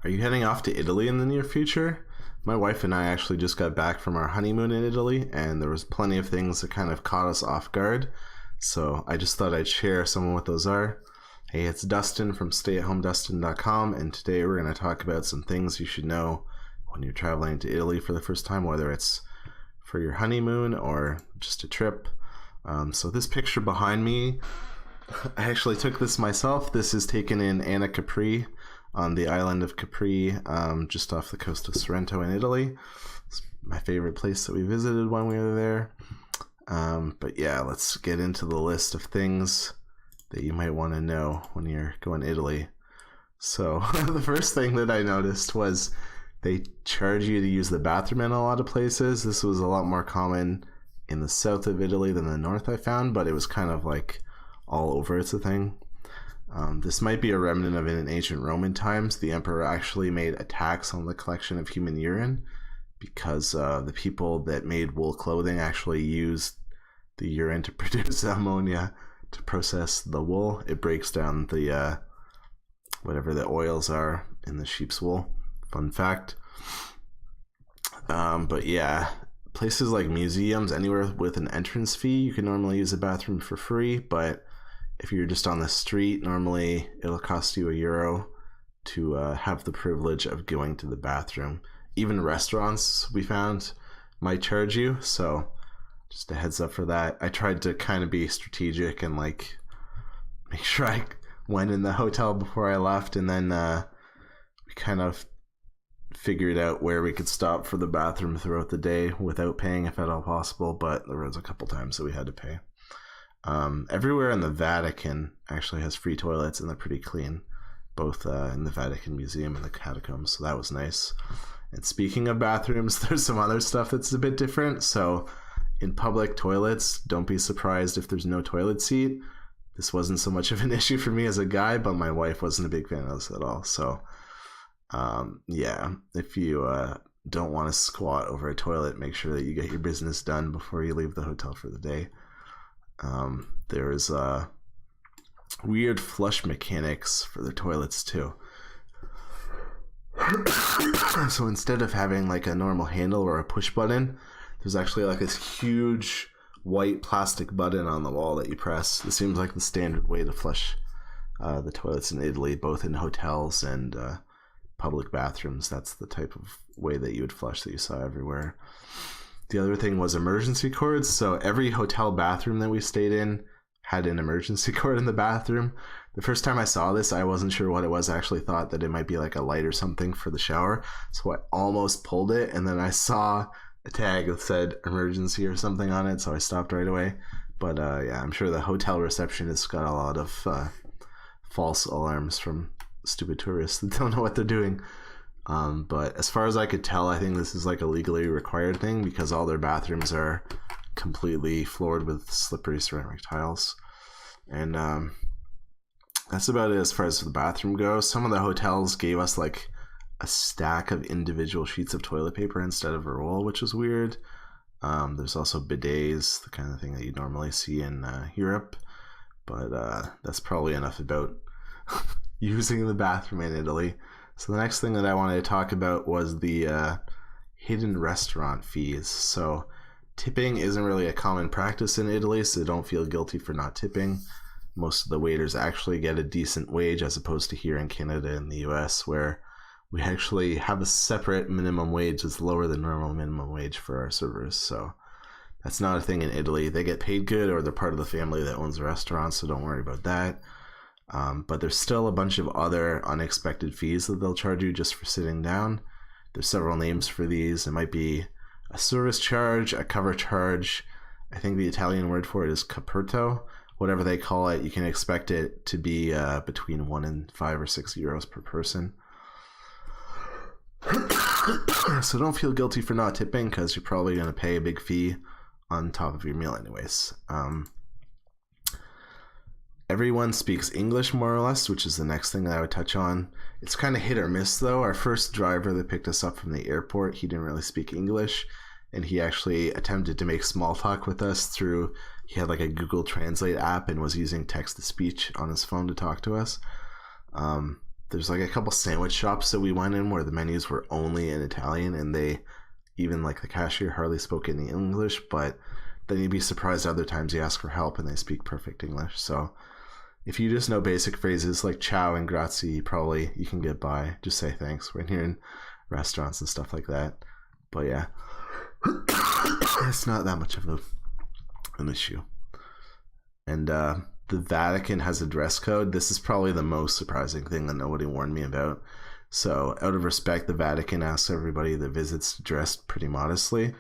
Are you heading off to Italy in the near future? My wife and I actually just got back from our honeymoon in Italy, and there was plenty of things that kind of caught us off guard. So I just thought I'd share some of what those are. Hey, it's Dustin from stayatHomeDustin.com, and today we're going to talk about some things you should know when you're traveling to Italy for the first time, whether it's for your honeymoon or just a trip. So this picture behind me, I actually took this myself. This is taken in Anna Capri on the island of Capri, just off the coast of Sorrento in Italy. It's my favorite place that we visited when we were there. But yeah, let's get into the list of things that you might want to know when you're going to Italy. So the first thing that I noticed was they charge you to use the bathroom in a lot of places. This was a lot more common in the south of Italy than the north, I found, but it was kind of like all over. It's a thing. This might be a remnant of it in ancient Roman times. The emperor actually made a tax on the collection of human urine because the people that made wool clothing actually used the urine to produce ammonia to process the wool. It breaks down the whatever the oils are in the sheep's wool. Fun fact. But yeah, places like museums, anywhere with an entrance fee, you can normally use a bathroom for free, but if you're just on the street, normally it'll cost you €1 to have the privilege of going to the bathroom. Even restaurants, we found, might charge you, so just a heads up for that. I tried to kind of be strategic and like make sure I went in the hotel before I left, and then we kind of figured out where we could stop for the bathroom throughout the day without paying if at all possible, but there was a couple times that we had to pay. Everywhere in the Vatican actually has free toilets, and they're pretty clean, both in the Vatican Museum and the catacombs, so that was nice. And speaking of bathrooms, there's some other stuff that's a bit different. So in public toilets, don't be surprised if there's no toilet seat. This wasn't so much of an issue for me as a guy, but my wife wasn't a big fan of this at all. So yeah, if you don't want to squat over a toilet, make sure that you get your business done before you leave the hotel for the day. There's weird flush mechanics for the toilets too. So instead of having like a normal handle or a push button, there's actually like this huge white plastic button on the wall that you press. It seems like the standard way to flush the toilets in Italy, both in hotels and public bathrooms. That's the type of way that you would flush that you saw everywhere. The other thing was emergency cords. So every hotel bathroom that we stayed in had an emergency cord in the bathroom. The first time I saw this, I wasn't sure what it was. I actually thought that it might be like a light or something for the shower. So I almost pulled it, and then I saw a tag that said emergency or something on it, so I stopped right away. But yeah, I'm sure the hotel receptionist got a lot of false alarms from stupid tourists that don't know what they're doing. But as far as I could tell, I think this is like a legally required thing because all their bathrooms are completely floored with slippery ceramic tiles. And that's about it as far as the bathroom goes. Some of the hotels gave us like a stack of individual sheets of toilet paper instead of a roll, which was weird. There's also bidets, the kind of thing that you normally see in Europe. But that's probably enough about using the bathroom in Italy. So the next thing that I wanted to talk about was the hidden restaurant fees. So tipping isn't really a common practice in Italy, so don't feel guilty for not tipping. Most of the waiters actually get a decent wage, as opposed to here in Canada and the US, where we actually have a separate minimum wage that's lower than normal minimum wage for our servers. So that's not a thing in Italy. They get paid good, or they're part of the family that owns the restaurant, so don't worry about that. But there's still a bunch of other unexpected fees that they'll charge you just for sitting down. There's several names for these. It might be a service charge, a cover charge. I think the Italian word for it is caperto. Whatever they call it, you can expect it to be between 1 and 5 or 6 euros per person. So don't feel guilty for not tipping, because you're probably going to pay a big fee on top of your meal anyways. Everyone speaks English more or less, which is the next thing that I would touch on. It's kind of hit or miss though. Our first driver that picked us up from the airport, he didn't really speak English, and he actually attempted to make small talk with us through, he had like a Google Translate app and was using text to speech on his phone to talk to us. there's like a couple sandwich shops that we went in where the menus were only in Italian, and they, even like the cashier, hardly spoke any English. But then you'd be surprised other times you ask for help and they speak perfect English. So if you just know basic phrases like ciao and grazie, probably you can get by. Just say thanks when you're in restaurants and stuff like that. But yeah, it's not that much of an issue. And the Vatican has a dress code. This is probably the most surprising thing that nobody warned me about. So out of respect, the Vatican asks everybody that visits to dress pretty modestly.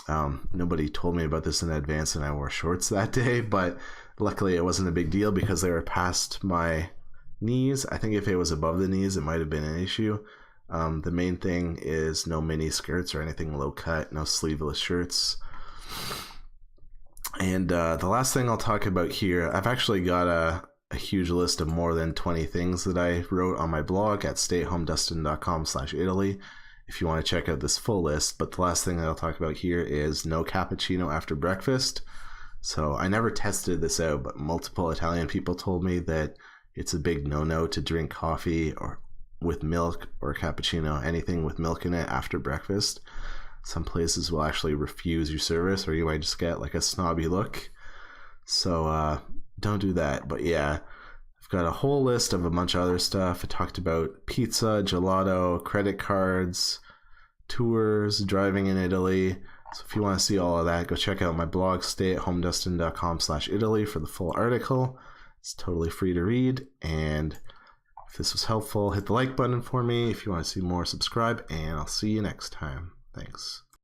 Nobody told me about this in advance, and I wore shorts that day, but luckily it wasn't a big deal because they were past my knees. I think if it was above the knees, it might have been an issue. The main thing is no mini skirts or anything low cut, no sleeveless shirts. And the last thing I'll talk about here, I've actually got a huge list of more than 20 things that I wrote on my blog at stayatehomedustin.com/Italy if you want to check out this full list. But the last thing that I'll talk about here is no cappuccino after breakfast. So I never tested this out, but multiple Italian people told me that it's a big no-no to drink coffee or with milk or cappuccino, anything with milk in it after breakfast. Some places will actually refuse your service, or you might just get like a snobby look. So don't do that. But yeah, I've got a whole list of a bunch of other stuff. I talked about pizza, gelato, credit cards, tours, driving in Italy. So if you want to see all of that, go check out my blog, stayatehomedustin.com/Italy for the full article. It's totally free to read. And if this was helpful, hit the like button for me. If you want to see more, subscribe, and I'll see you next time. Thanks.